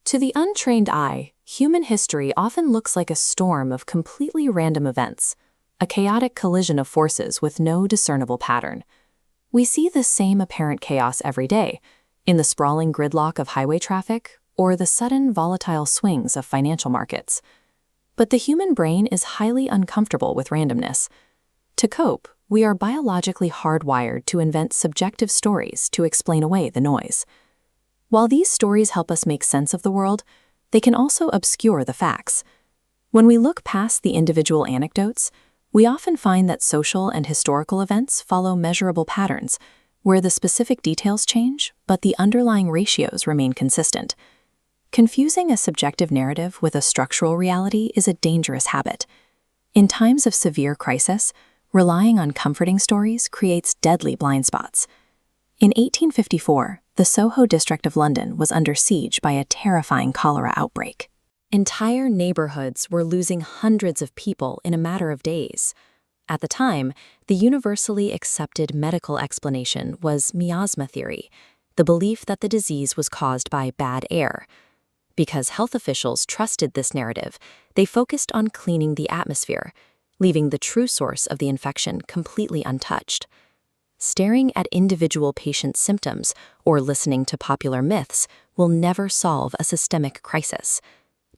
To the untrained eye, human history often looks like a storm of completely random events, a chaotic collision of forces with no discernible pattern. We see this same apparent chaos every day, in the sprawling gridlock of highway traffic or the sudden volatile swings of financial markets. But the human brain is highly uncomfortable with randomness. To cope, we are biologically hardwired to invent subjective stories to explain away the noise. While these stories help us make sense of the world, they can also obscure the facts. When we look past the individual anecdotes, we often find that social and historical events follow measurable patterns, where the specific details change, but the underlying ratios remain consistent. Confusing a subjective narrative with a structural reality is a dangerous habit. In times of severe crisis, relying on comforting stories creates deadly blind spots. In 1854, the Soho district of London was under siege by a terrifying cholera outbreak. Entire neighborhoods were losing hundreds of people in a matter of days. At the time, the universally accepted medical explanation was miasma theory, the belief that the disease was caused by bad air. Because health officials trusted this narrative, they focused on cleaning the atmosphere, leaving the true source of the infection completely untouched. Staring at individual patients' symptoms or listening to popular myths will never solve a systemic crisis.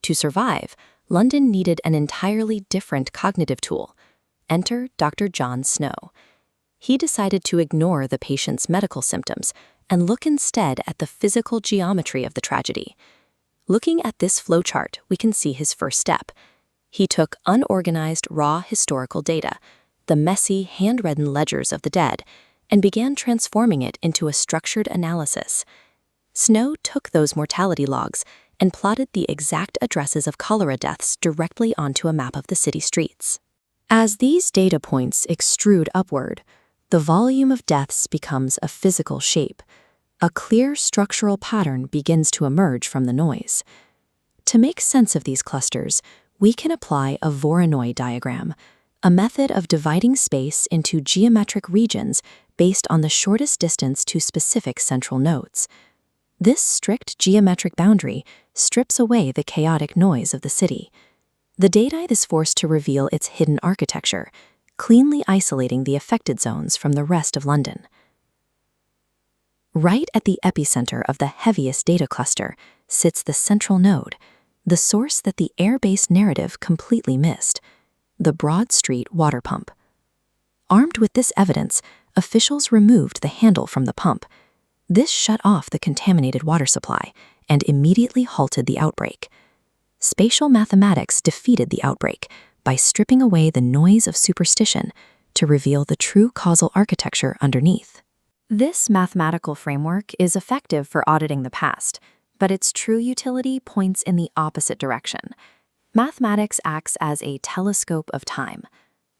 To survive, London needed an entirely different cognitive tool. Enter Dr. John Snow. He decided to ignore the patient's medical symptoms and look instead at the physical geometry of the tragedy. Looking at this flowchart, we can see his first step. He took unorganized, raw historical data, the messy, handwritten ledgers of the dead, and began transforming it into a structured analysis. Snow took those mortality logs and plotted the exact addresses of cholera deaths directly onto a map of the city streets. As these data points extrude upward, the volume of deaths becomes a physical shape. A clear structural pattern begins to emerge from the noise. To make sense of these clusters, we can apply a Voronoi diagram, a method of dividing space into geometric regions based on the shortest distance to specific central nodes. This strict geometric boundary strips away the chaotic noise of the city. The data is forced to reveal its hidden architecture, cleanly isolating the affected zones from the rest of London. Right at the epicenter of the heaviest data cluster sits the central node, the source that the air-based narrative completely missed, the Broad Street water pump. Armed with this evidence, officials removed the handle from the pump. This shut off the contaminated water supply and immediately halted the outbreak. Spatial mathematics defeated the outbreak by stripping away the noise of superstition to reveal the true causal architecture underneath. This mathematical framework is effective for auditing the past, but its true utility points in the opposite direction. Mathematics acts as a telescope of time.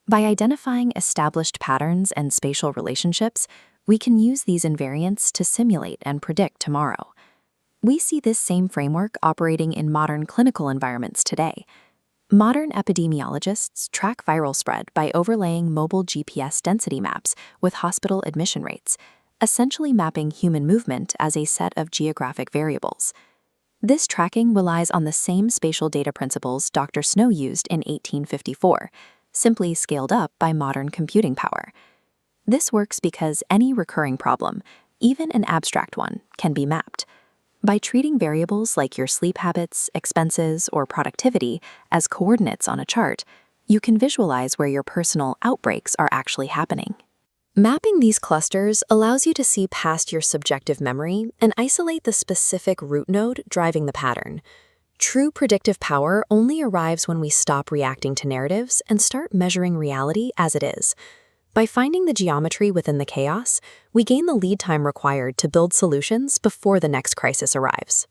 By identifying established patterns and spatial relationships, we can use these invariants to simulate and predict tomorrow. We see this same framework operating in modern clinical environments today. Modern epidemiologists track viral spread by overlaying mobile GPS density maps with hospital admission rates, essentially mapping human movement as a set of geographic variables. This tracking relies on the same spatial data principles Dr. Snow used in 1854, simply scaled up by modern computing power. This works because any recurring problem, even an abstract one, can be mapped. By treating variables like your sleep habits, expenses, or productivity as coordinates on a chart, you can visualize where your personal outbreaks are actually happening. Mapping these clusters allows you to see past your subjective memory and isolate the specific root node driving the pattern. True predictive power only arrives when we stop reacting to narratives and start measuring reality as it is. By finding the geometry within the chaos, we gain the lead time required to build solutions before the next crisis arrives.